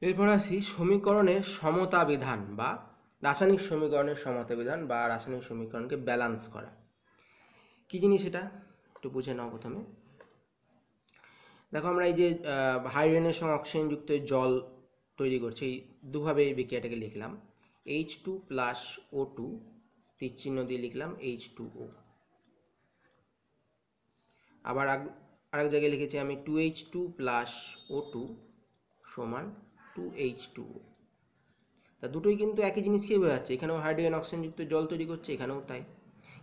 এরপর আসি সমীকরণের সমতা বিধান বা রাসায়নিক সমীকরণের সমতা বিধান বা রাসায়নিক সমীকরণকে ব্যালান্স করা। কি জিনিস এটা একটু বুঝে নাও প্রথমে। দেখো আমরা এই যে হাইড্রোজেনের সঙ্গে অক্সিজেনযুক্ত জল তৈরি করছি, এই দুভাবে এই বিক্রিয়াটাকে লিখলাম। H2 প্লাস O2 তীরচিহ্ন দিয়ে লিখলাম H2O। আবার আরেক জায়গায় লিখেছি আমি 2H2 প্লাস O2 সমান 2H2O। তা দুটোই কিন্তু একই জিনিসকেই বোঝাচ্ছে। এখানেও হাইড্রোজেন অক্সিজেনযুক্ত জল তৈরি করছে, এখানেও তাই।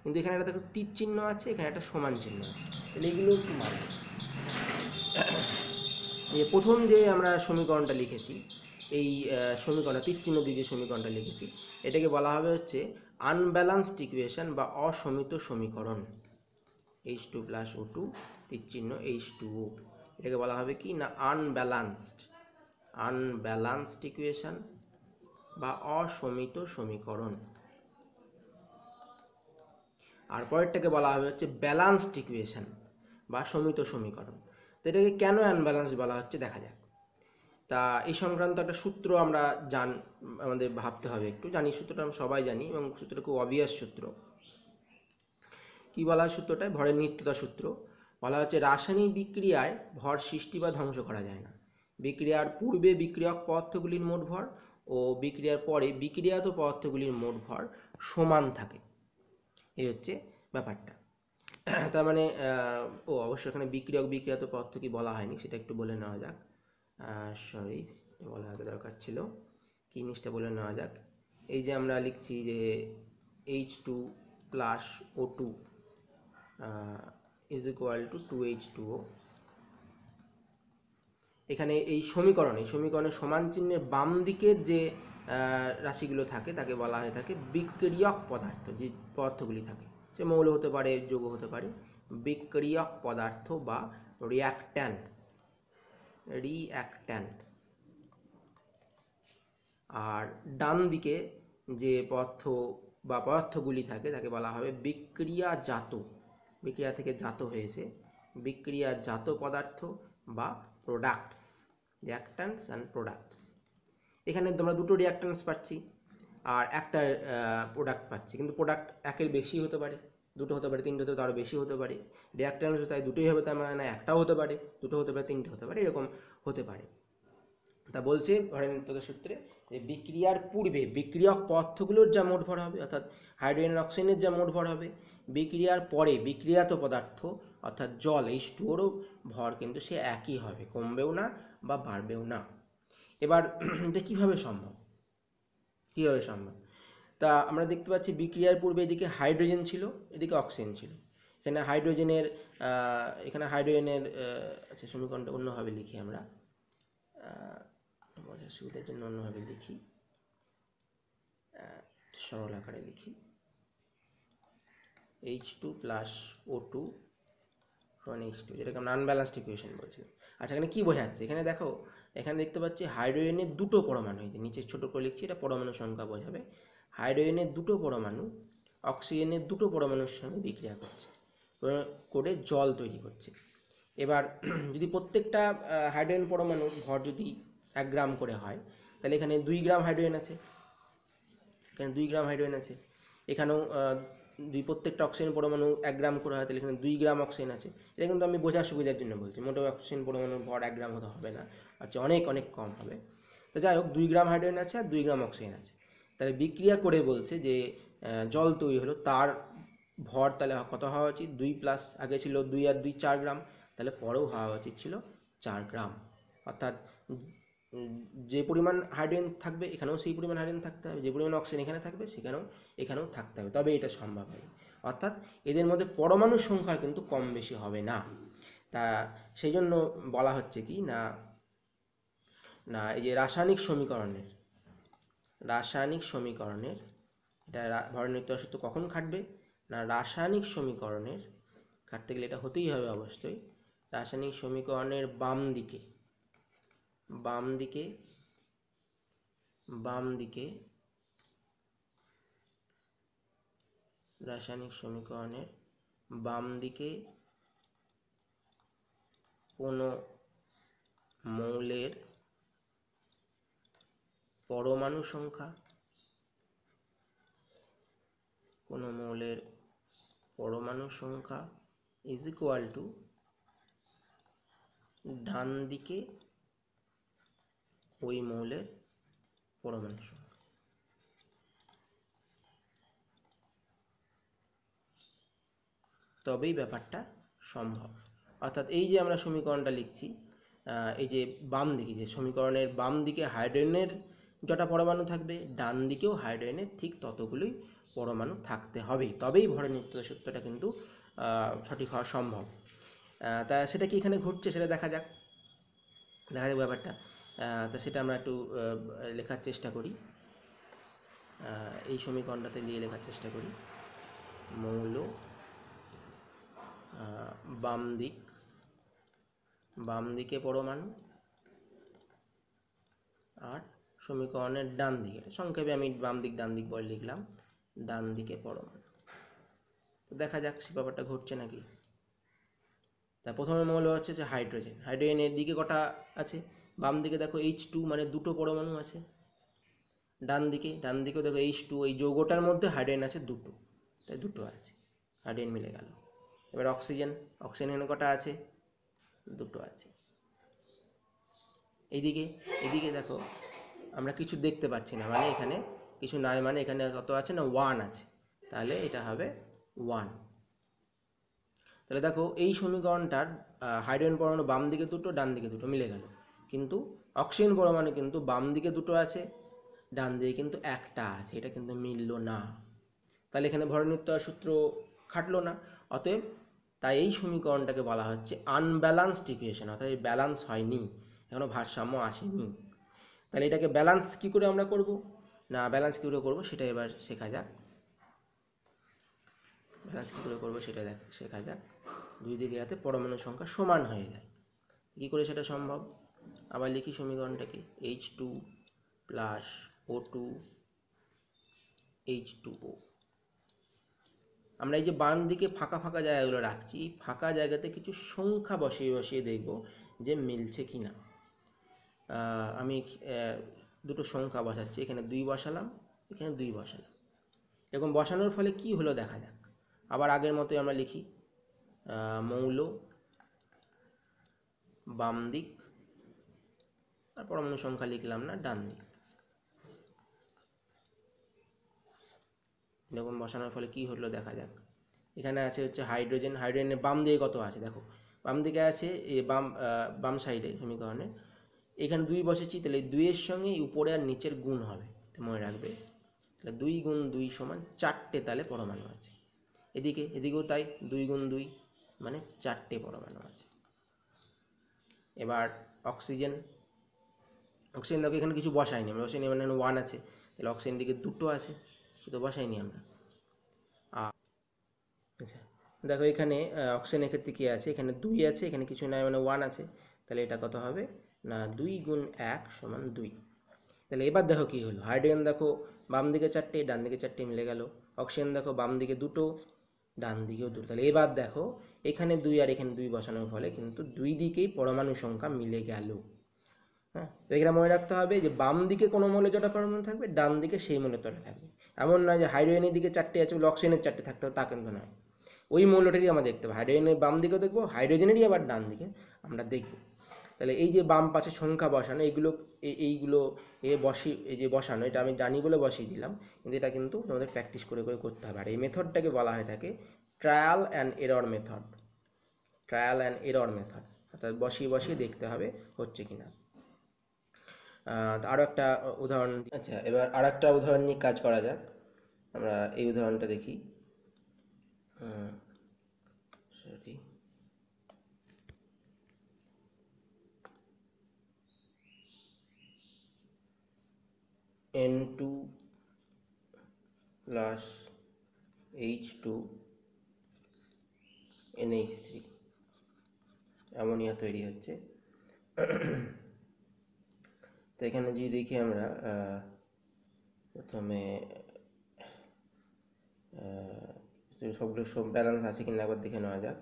কিন্তু এখানে একটা দেখো তীর চিহ্ন আছে, এখানে একটা সমান চিহ্ন আছে। তাহলে এগুলো কি মানবে? এই প্রথম যে আমরা সমীকরণটা লিখেছি, এই সমীকরণ তীর চিহ্ন দিয়ে যে সমীকরণটা লিখেছি, এটাকে বলা হবে হচ্ছে আনব্যালান্সড ইকুয়েশন বা অসমিত সমীকরণ। H2 প্লাস O2 তীর চিহ্ন H2O, এটাকে বলা হবে কি না আনব্যালান্সড ইকুয়েশন বা অসমিত সমীকরণ। আর পরেরটাকে বলা হবে হচ্ছে ব্যালান্সড ইকুয়েশন বা সমিত সমীকরণ। তো এটাকে কেন আনব্যালান্সড বলা হচ্ছে দেখা যাক। তা এই সংক্রান্ত একটা সূত্র আমরা আমাদের ভাবতে হবে একটু। জানি সূত্রটা আমরা সবাই জানি এবং সূত্রটা খুব অবভিয়াস সূত্র। কি বলা হয় সূত্রটায়? ভরের নিত্যতা সূত্র। বলা হচ্ছে রাসায়নিক বিক্রিয়ায় ভর সৃষ্টি বা ধ্বংস করা যায় না। বিক্রিয়ার পূর্বে বিক্রিয়ক পদার্থগুলির মোট ভর ও বিক্রিয়ার পরে বিক্রিয়াত পদার্থগুলির মোট ভর সমান থাকে। এই হচ্ছে ব্যাপারটা। তার মানে অবশ্য এখানে বিক্রিয়ক বিক্রিয়াত পদার্থ কি বলা হয়নি, সেটা একটু বলে নেওয়া যাক। সরি, বলা হয়তো দরকার ছিল। কি জিনিসটা বলে নেওয়া যাক। এই যে আমরা লিখছি যে H2 plus O2 is equal to 2H2O। এখানে এই সমীকরণের সমান চিহ্নের বাম দিকের যে রাশিগুলো থাকে তাকে বলা হয়ে থাকে বিক্রিয়ক পদার্থ। যে পদার্থগুলি থাকে, সে মৌল হতে পারে, যৌগ হতে পারে, বিক্রিয়ক পদার্থ বা রিঅ্যাক্ট্যান্টস। আর ডান দিকে যে পদার্থগুলি থাকে তাকে বলা হবে বিক্রিয়াজাত। বিক্রিয়া থেকে জাত হয়েছে, বিক্রিয়াজাত পদার্থ বা প্রোডাক্টস, রিঅ্যাক্ট্যান্টস অ্যান্ড প্রোডাক্টস। এখানে আমরা দুটো রিঅ্যাক্ট্যান্টস পাচ্ছি আর একটা প্রোডাক্ট পাচ্ছি, কিন্তু প্রোডাক্ট একের বেশি হতে পারে, দুটো হতে পারে, তিনটে হতে পারে, আরও বেশি হতে পারে। রিঅ্যাক্ট্যান্টস তাই দুটোই হবে, তার মানে একটাও হতে পারে, দুটো হতে পারে, তিনটে হতে পারে, এরকম হতে পারে। তা বলছে ভরের নিত্যতা সূত্রে যে বিক্রিয়ার পূর্বে বিক্রিয়ক পদার্থগুলোর যা মোট ভর হবে, অর্থাৎ হাইড্রোজেন অক্সিজেনের যা মোট ভর হবে, বিক্রিয়ার পরে বিক্রিয়াত পদার্থ অর্থাৎ জল H2ওরও ভর কিন্তু সে একই হবে, কমবেও না বা বাড়বেও না। এবার এটা কীভাবে সম্ভব? তা আমরা দেখতে পাচ্ছি বিক্রিয়ার পূর্বে এদিকে হাইড্রোজেন ছিল, এদিকে অক্সিজেন ছিল। এখানে হাইড্রোজেনের আচ্ছা, সমীকরণটা অন্যভাবে লিখি আমরা, বোঝার সুবিধার জন্য অন্যভাবে লিখি, সরল আকারে লিখি। H2 প্লাস O2 সমান H2, যেটাকে আমরা আনব্যালান্সড ইকুয়েশন বলছি। আচ্ছা, এখানে কী বোঝাচ্ছে? এখানে দেখো, এখানে দেখতে পাচ্ছি হাইড্রোজেনের দুটো পরমাণু, এই যে নিচে ছোটো করে লিখছি, এটা পরমাণু সংখ্যা বোঝাবে। হাইড্রোজেনের দুটো পরমাণু অক্সিজেনের দুটো পরমাণুর সঙ্গে বিক্রিয়া করছে, করে জল তৈরি করছে। এবার যদি প্রত্যেকটা হাইড্রোজেন পরমাণুর ভর যদি 1 গ্রাম করে হয়, তাহলে এখানে 2 গ্রাম হাইড্রোজেন আছে, এখানেও প্রত্যেকটা অক্সিজেন পরমাণু 1 গ্রাম করে হয়, তাহলে এখানে 2 গ্রাম অক্সিজেন আছে। এটা কিন্তু আমি বোঝার সুবিধার জন্য বলছি, মোটেও অক্সিজেন পরমাণুর ভর 1 গ্রাম হতে হবে না, আচ্ছা অনেক অনেক কম হবে। তো যাই হোক, 2 গ্রাম হাইড্রোজেন আছে আর 2 গ্রাম অক্সিজেন আছে। তাহলে বিক্রিয়া করে বলছে যে জল তৈরি হলো, তার ভর তাহলে কত হওয়া উচিত? 2 প্লাস, আগে ছিল 2 আর 2 4 গ্রাম, তাহলে পরেও হওয়া উচিত ছিল 4 গ্রাম। অর্থাৎ যে পরিমাণ হাইড্রোজেন থাকবে এখানেও সেই পরিমাণ হাইড্রোজেন থাকতে হবে, যে পরিমাণ অক্সিজেন এখানে থাকবে এখানেও থাকতে হবে, তবে এটা সম্ভব হবে। অর্থাৎ এদের মধ্যে পরমাণুর সংখ্যা কিন্তু কম বেশি হবে না। তা সেই জন্য বলা হচ্ছে কি না, এই যে রাসায়নিক সমীকরণের এটা ভরের নিত্যতা সূত্র কখন খাটবে না, রাসায়নিক সমীকরণের খাটতে গেলে এটা হতেই হবে অবশ্যই। রাসায়নিক সমীকরণের বাম দিকে রাসায়নিক সমীকরণের বাম দিকে কোনো মৌলের পরমাণু সংখ্যা, কোনো মৌলের পরমাণু সংখ্যা ইজ ইকুয়াল টু ডান দিকে ওই মৌলের পরমাণু সংখ্যা। তবেই ব্যাপারটা সম্ভব। অর্থাৎ এই যে আমরা সমীকরণটা লিখছি, এই যে বাম দিকে, যে সমীকরণের বাম দিকে হাইড্রোজেনের যটা পরমাণু থাকবে, ডান দিকেও হাইড্রোজেনের ঠিক ততগুলোই পরমাণু থাকতে হবে, তবেই ভরের নিত্যতা সূত্রটা কিন্তু সঠিক হওয়া সম্ভব। তা সেটা কি এখানে ঘটছে সেটা দেখা যাক ব্যাপারটা। তা সেটা আমরা একটু লেখার চেষ্টা করি। এই সমীকরণটাতে দিয়ে লেখার চেষ্টা করি। মৌল বাম দিকে পরমাণু, আর সমীকরণের ডান দিকে, সংক্ষেপে আমি বাম দিক ডান দিক বলে লিখলাম, ডান দিকে পরমাণু। তো দেখা যাক সে ব্যাপারটা ঘটছে নাকি। তা প্রথমে মৌল হচ্ছে যে হাইড্রোজেন। হাইড্রোজেনের দিকে কটা আছে? বাম দিকে দেখো H2, মানে দুটো পরমাণু আছে। ডান দিকেও দেখো H2, এই যৌগটার মধ্যে হাইড্রোজেন আছে দুটো, তাই দুটো আছে, হাইড্রোজেন মিলে গেল। এবার অক্সিজেন এখানে কটা আছে? দুটো আছে। এইদিকে দেখো আমরা কিছু দেখতে পাচ্ছি না, মানে এখানে কিছু নাই, মানে এখানে কত আছে না 1 আছে, তাহলে এটা হবে 1। তাহলে দেখো এই সমীকরণটার হাইড্রোজেন পরমাণু বাম দিকে দুটো, ডান দিকে দুটো মিলে গেল, কিন্তু অক্সিজেন পরমাণু কিন্তু বাম দিকে দুটো আছে, ডান দিকে কিন্তু একটা আছে, এটা কিন্তু মিলল না। তাহলে এখানে ভরের নিত্যতা সূত্র খাটলো না। অতএব তাই এই সমীকরণটাকে বলা হচ্ছে আনব্যালান্সড ইকুয়েশন, অর্থাৎ এই ব্যালান্স হয়নি, এখনো ভারসাম্য আসেনি। তাহলে এটাকে ব্যালান্স কি করে আমরা করব, না ব্যালান্স কী করে করবো সেটা এবার শেখা যাক। ব্যালান্স কী করে করবো সেটা শেখা যাক। দুই দিকে যাতে পরমাণু সংখ্যা সমান হয়ে যায়, কী করে সেটা সম্ভব? আবার লিখি সমীকরণটাকে, H2 প্লাস O2 H2O। আমরা এই যে বাম দিকে ফাঁকা ফাঁকা জায়গাগুলো রাখছি, এই ফাঁকা জায়গাতে কিছু সংখ্যা বসিয়ে দেখব যে মিলছে কি না। আমি দুটো সংখ্যা বসাচ্ছি, এখানে 2 বসালাম, এখানে 2 বসালাম। এরকম বসানোর ফলে কি হলো দেখা যাক। আবার আগের মতোই আমরা লিখি, মৌল বাম দিক, আর পরমাণু সংখ্যা লিখলাম না, ডান দিক। এরকম বসানোর ফলে কি হলো দেখা যাক। এখানে আছে হচ্ছে হাইড্রোজেনের বাম দিকে কত আছে দেখো, বাম দিকে আছে বাম সাইডে সমীকরণে এখানে 2 বসেছি, তাহলে 2 এর সঙ্গে উপরে আর নিচের গুণ হবে, মনে রাখবে। তাহলে 2 গুণ 2 সমান 4টে তাহলে পরমাণু আছে। এদিকেও তাই, 2 গুণ 2 মানে 4টে পরমাণু আছে। এবার অক্সিজেন দেখো এখানে কিছু বসাইনি আমরা, বসাইনি মানে 1 আছে, তাহলে অক্সিজেন দিকে 2টো আছে, সেটা বসাইনি আমরা। আচ্ছা দেখো এখানে অক্সিজেনের ক্ষেত্রে কী আছে, এখানে 2 আছে, এখানে কিছু নাই মানে 1 আছে, তাহলে এটা কত হবে না 2 গুণ 1 সমান 2। তাহলে এবার দেখো কী হলো, হাইড্রোজেন দেখো বাম দিকে 4টে, ডান দিকে 4টে মিলে গেল। অক্সিজেন দেখো বাম দিকে 2টো, ডান দিকেও 2টো। তাহলে এবার দেখো এখানে 2 আর এখানে 2 বসানোর ফলে কিন্তু 2 দিকেই পরমাণু সংখ্যা মিলে গেল। হ্যাঁ, তো এখানে মনে রাখতে হবে যে বাম দিকে কোনো মৌলের যটা পরমাণু থাকবে, ডান দিকে সেই মৌলের তটা থাকবে। এমন নয় যে হাইড্রোজেনের দিকে 4টে আছে বলে অক্সিজেনের 4টে থাকতে হবে, তা কিন্তু নয়। ওই মৌলটারই আমরা দেখতে পাবো, হাইড্রোজেনের বাম দিকেও দেখবো, হাইড্রোজেনেরই আবার ডান দিকে আমরা দেখব। তাহলে এই যে বাম পাশে সংখ্যা বসানো, এইগুলো এই যে বসানো, এটা আমি জানি বলে বসিয়ে দিলাম, কিন্তু এটা কিন্তু তোমাদের প্র্যাকটিস করে করতে হবে। আর এই মেথডটাকে বলা হয়ে থাকে ট্রায়াল অ্যান্ড এরর মেথড। অর্থাৎ বসিয়ে দেখতে হবে হচ্ছে কিনা। আরও একটা উদাহরণ, আচ্ছা এবার আর একটা উদাহরণ নিয়ে কাজ করা যাক। আমরা এই উদাহরণটা দেখি। N2 plus H2 NH3 ammonia তৈরি হচ্ছে। তো এখানে যদি দেখি আমরা প্রথমে সবগুলো সব ব্যালেন্স আছে কিনা একবার দেখে নেওয়া যাক।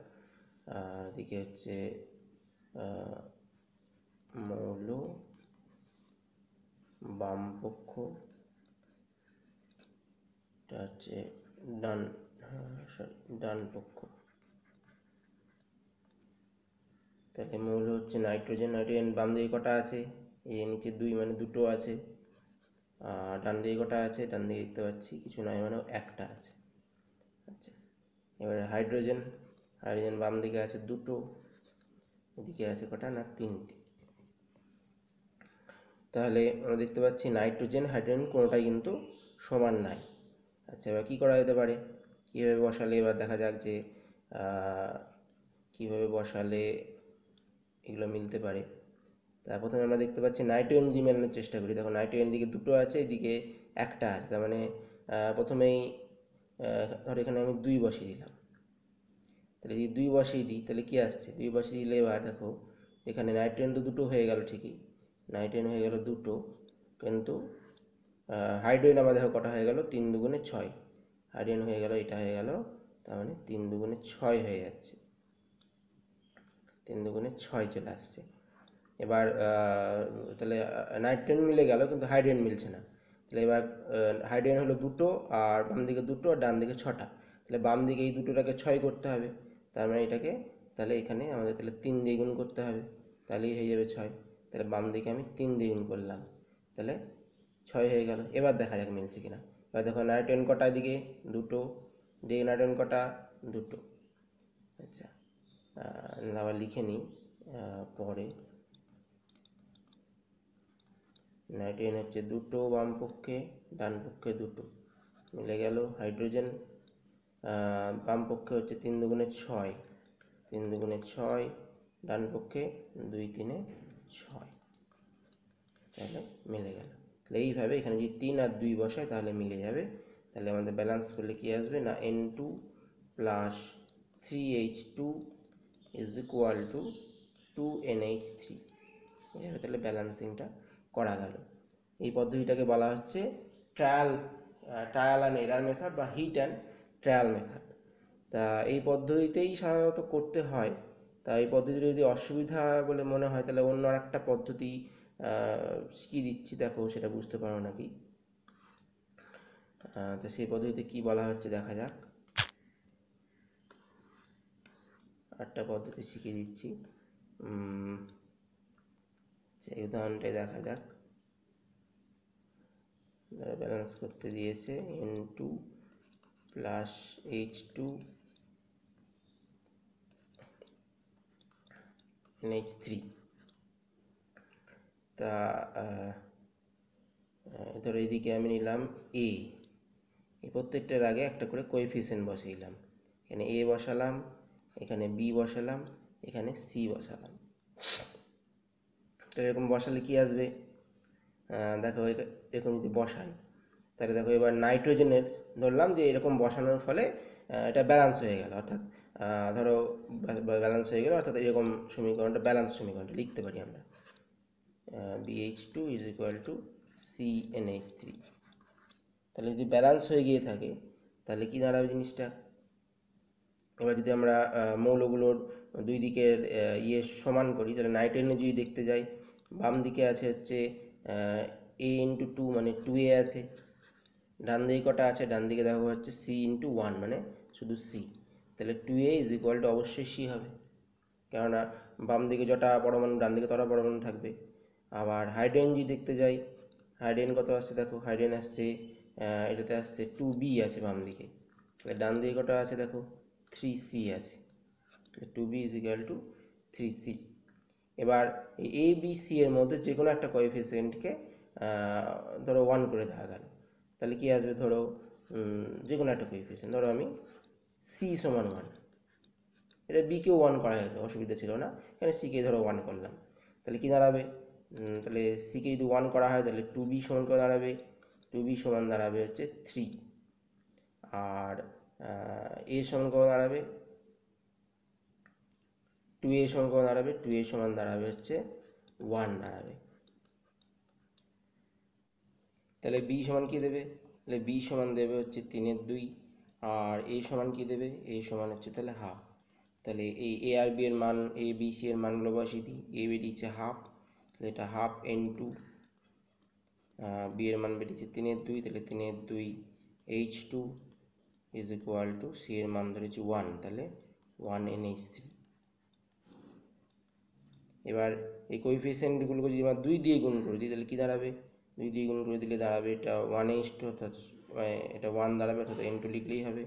এদিকে হচ্ছে মৌল বাম পক্ষ, এটা হচ্ছে ডান পক্ষ। তাহলে মৌল হচ্ছে নাইট্রোজেন। নাইট্রোজেন বাম দিকে কটা আছে? এই নিচে 2 মানে দুটো আছে। আর ডান দিকে কটা আছে? ডান দিকে দেখতে পাচ্ছি কিছু নয়, মানে একটা আছে। আচ্ছা, এবারে হাইড্রোজেন। হাইড্রোজেন বাম দিকে আছে দুটো, এদিকে আছে কটা? না, 3টে। তাহলে আমরা দেখতে পাচ্ছি নাইট্রোজেন হাইড্রোজেন কোনোটাই কিন্তু সমান নাই। আচ্ছা, এবার কী করা যেতে পারে? কীভাবে বসালে এবার দেখা যাক যে কীভাবে বসালে এগুলো মিলতে পারে। তা প্রথমে আমরা দেখতে পাচ্ছি নাইট্রোজেন যদি মেলানোর চেষ্টা করি, দেখো নাইট্রোজেন দিকে দুটো আছে, এদিকে একটা আছে। তার মানে প্রথমেই ধর এখানে আমি 2 বসিয়ে দিলাম। তাহলে যদি 2 বসিয়ে দিই তাহলে কী আসছে? 2 বসিয়ে দিলে এবার দেখো এখানে নাইট্রোজেন তো দুটো হয়ে গেল, ঠিকই নাইট্রোজেন হয়ে গেল দুটো, কিন্তু হাইড্রোজেন আবার দেখো কটা হয়ে গেল? 3 দুগুণে 6। হাইড্রোজেন হয়ে গেল, এটা হয়ে গেল, তার মানে 3 দুগুণে 6 হয়ে যাচ্ছে। 3 দুগুণে 6 চলে আসছে। এবার তাহলে নাইট্রোজেন মিলে গেল কিন্তু হাইড্রোজেন মিলছে না। তাহলে এবার হাইড্রোজেন হলো দুটো, আর বাম দিকে দুটো, আর ডান দিকে 6টা। তাহলে বাম দিকে এই দুটোটাকে 6 করতে হবে। তার মানে এটাকে তাহলে এখানে আমাদের তাহলে 3 দিয়ে গুণ করতে হবে, তাহলেই হয়ে যাবে 6। তাহলে বাম দিকে আমি 3 দিয়ে গুণ করলাম, তাহলে 6 হয়ে গেল। এবার দেখা যাক মিলছে কিনা। এবার দেখো নাইট্রোজেন কটা? দিকে দুটো, দিকে নাইট্রোজেন কটা? দুটো। আচ্ছা, আবার লিখে নিই পরে। নাইট্রোজেন হচ্ছে দুটো বাম পক্ষে, ডান পক্ষে দুটো, মিলে গেল। হাইড্রোজেন বাম পক্ষে হচ্ছে 3 দুগুণে 6, 3 দুগুণে 6, ডান পক্ষে 2 3 6, তাহলে মিলে গেল। তাহলে এইভাবে এখানে যদি 3 আর 2 বসায় তাহলে মিলে যাবে। তাহলে আমাদের ব্যালেন্স করলে কি আসবে? না N2 plus 3H2 is equal to 2NH3। এইভাবে তাহলে ব্যালেন্সিংটা করা গেল। এই পদ্ধতিটাকে বলা হচ্ছে ট্রায়াল অ্যান্ড এরার মেথড বা হিট অ্যান্ড ট্রায়াল মেথড। তা এই পদ্ধতিতেই সাধারণত করতে হয়। তা এই পদ্ধতিটা যদি অসুবিধা বলে মনে হয় তাহলে অন্য একটা পদ্ধতি শিখিয়ে দিচ্ছি, দেখো সেটা বুঝতে পারো নাকি। তো সেই পদ্ধতিতে কি বলা হচ্ছে দেখা যাক। একটা পদ্ধতি শিখিয়ে দিচ্ছি, সেই উদাহরণটাই দেখা যাক। ব্যালেন্স করতে দিয়েছে N2 প্লাস H2 NH3। তা ধরো এইদিকে আমি নিলাম A, এই প্রত্যেকটার আগে একটা করে কোএফিসিয়েন্ট বসাইলাম। এখানে A বসালাম, এখানে B বসালাম, এখানে C বসালাম। তো এরকম বসালে কি আসবে? দেখো এরকম যদি বসাই তাহলে দেখো এবার নাইট্রোজেনের ধরলাম যে এরকম বসানোর ফলে এটা ব্যালেন্স হয়ে গেল, অর্থাৎ ধরো ব্যালেন্স হয়ে গেল, অর্থাৎ এরকম সমীকরণটা ব্যালেন্স সমীকরণটা লিখতে পারি আমরা, BH2 is equal to CnH3। তাহলে যদি ব্যালেন্স হয়ে গিয়ে থাকে তাহলে কি দাঁড়াবে জিনিসটা? এবার যদি আমরা মৌলগুলোর দুই দিকের সমান করি, তাহলে নাইট্রোজেনে যদি দেখতে যাই, বাম দিকে আছে হচ্ছে A×2 মানে 2A আছে, ডান দিকে কটা আছে? ডান দিকে দেখো হচ্ছে C×1 মানে শুধু C। তাহলে 2A ইজ ইকুয়াল টু অবশ্যই C হবে, কেননা বাম দিকে যটা পরমাণু ডান দিকে তটা পরমাণু থাকবে। আবার হাইড্রোজেন যদি দেখতে যাই, হাইড্রোজেন কত আসছে? দেখো হাইড্রোজেন আসছে এটাতে আসছে 2B আছে বাম দিকে। তাহলে ডান দিকে কটা আছে? দেখো 3C আছে। 2B is equal to 3C। এবার এই ABC এর মধ্যে যে কোনো একটা কোএফিসিয়েন্টকে ধরো 1 করে দেওয়া গেল, তাহলে কি আসবে? ধরো যে কোনো একটা কোএফিসিয়েন্ট, ধরো আমি C সমান 1, এটা বিকেও 1 করা যেত, অসুবিধা ছিল না। এখানে সিকে ধরো 1 করলাম, তাহলে কি দাঁড়াবে? তাহলে সিকে যদি 1 করা হয় তাহলে 2B সমান করে দাঁড়াবে, 2B সমান দাঁড়াবে হচ্ছে 3। আর A সমান করে দাঁড়াবে 2A সমান করে দাঁড়াবে, 2A সমান দাঁড়াবে হচ্ছে 1 দাঁড়াবে। তাহলে B সমান কি দেবে? তাহলে B সমান দেবে হচ্ছে 3/2। আর A সমান কি দেবে? A সমান হচ্ছে তাহলে হাফ। তাহলে এই A আর B এর মান, A B C এর মানগুলো বসিয়ে দিই। A B দিচ্ছে হাফ, তাহলে এটা হাফ N2 বি এর মান বেরিয়েছে 3/2, তাহলে 3/2 H2 is equal to C এর মান ধরেছি 1, তাহলে 1NH3। এবার এই কোএফিসিয়েন্টগুলোকে যদি আমরা 2 দিয়ে গুণ করে দিই তাহলে কী দাঁড়াবে? 2 দিয়ে গুণ করে দিলে দাঁড়াবে এটা 1H2, অর্থাৎ এটা 1 দাঁড়াবে, অর্থাৎ N2 লিখলেই হবে।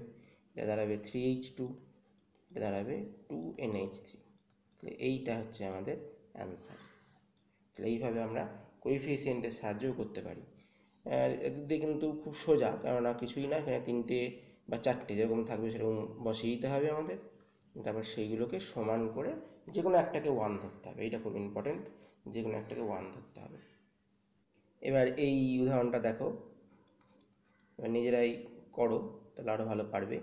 এটা দাঁড়াবে 3H2, এটা দাঁড়াবে 2NH3। তাহলে এইটা হচ্ছে আমাদের অ্যান্সার। তাহলে এইভাবে আমরা কোএফিসিয়েন্টের সাহায্যও করতে পারি। আর এদিক দিয়ে কিন্তু খুব সোজা, কেননা কিছুই না, এখানে 3টে বা 4টে যেরকম থাকবে সেরকম বসিয়ে দিতে হবে আমাদের। তারপর সেইগুলোকে সমান করে যে কোনো একটাকে 1 ধরতে হবে, এইটা খুব ইম্পর্টেন্ট, যে কোনো একটাকে 1 ধরতে হবে। এবার এই উদাহরণটা দেখো, এবার নিজেরাই করো, তাহলে আরও ভালো পারবে।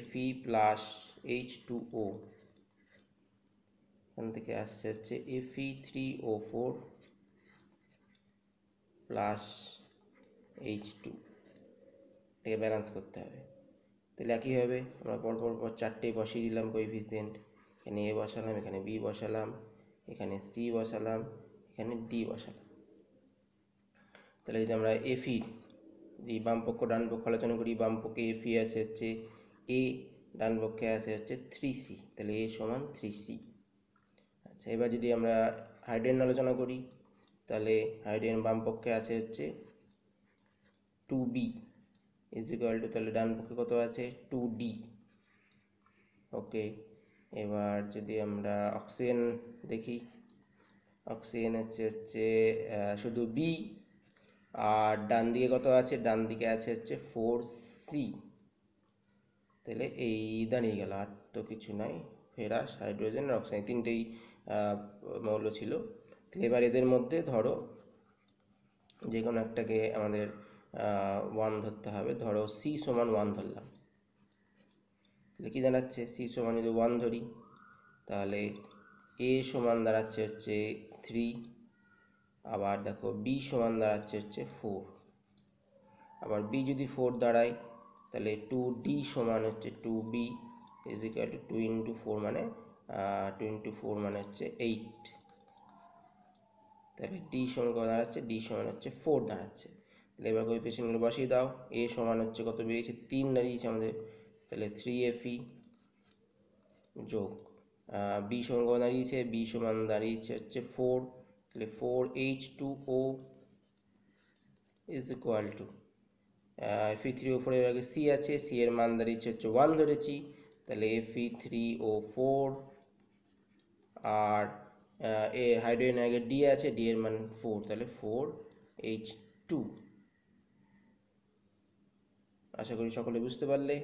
Fe প্লাস H2O, এখান থেকে আসছে হচ্ছে Fe3O4 প্লাস H2, এটাকে ব্যালেন্স করতে হবে। তাহলে একইভাবে আমরা পরপর 4টে বসিয়ে দিলাম কোএফিসিয়েন্ট। এখানে A বসালাম, এখানে B বসালাম, এখানে C বসালাম, এখানে D বসালাম। তাহলে যদি আমরা Fe এই বাম পক্ষ ডান পক্ষ আলোচনা করি, বাম পক্ষে Fe আছে হচ্ছে A, ডান পক্ষে আছে হচ্ছে 3C, তাহলে A সমান 3C। আচ্ছা, এবার যদি আমরা হাইড্রোজেন আলোচনা করি, তাহলে হাইড্রোজেন বাম পক্ষে আছে হচ্ছে 2B ইজ ইকুয়াল টু, তাহলে ডান পক্ষে কত আছে 2D। ওকে, এবার যদি আমরা অক্সিজেন দেখি, অক্সিজেন হচ্ছে শুধু B, আর ডান দিকে কত আছে, ডান দিকে আছে হচ্ছে 4C। তাহলে এই দাঁড়িয়ে গেল, আর তো কিছু নাই, ফেরাস, হাইড্রোজেন আর অক্সিজেন, তিনটেই মৌল ছিল। তাহলে এবার এদের মধ্যে ধরো যে কোনো একটাকে আমাদের 1 ধরতে হবে। ধরো C সমান 1 ধরলাম, তাহলে কী দাঁড়াচ্ছে, C সমান যদি 1 ধরি তাহলে A সমান দাঁড়াচ্ছে হচ্ছে 3, আবার দেখো B সমান দাঁড়াচ্ছে হচ্ছে 4, আবার B যদি 4 দাঁড়ায় তাহলে 2D সমান হচ্ছে 2B is equal to 2 into 4 মানে 2 ইন্টু 4 মানে হচ্ছে 8। তাহলে D সমান কত দাঁড়াচ্ছে, D সমান হচ্ছে 4 দাঁড়াচ্ছে। তাহলে এবার কোএফিসিয়েন্টগুলো বসিয়ে দাও। A সমান হচ্ছে কত বেরিয়েছে, 3 দাঁড়িয়েছে আমাদের, তাহলে 3Fe যোগ B সমান কত দাঁড়িয়েছে, B সমান দাঁড়িয়েছে হচ্ছে 4, তাহলে 4H2O is equal to Fe3O4 এর আগে C আছে, C এর মান দাঁড়িয়েছে হচ্ছে 1 ধরেছি, তাহলে Fe3O4, আর হাইড্রোজেন আগে D আছে, D এর মান 4, তাহলে 4H2। আশা করি সকলে বুঝতে পারলে।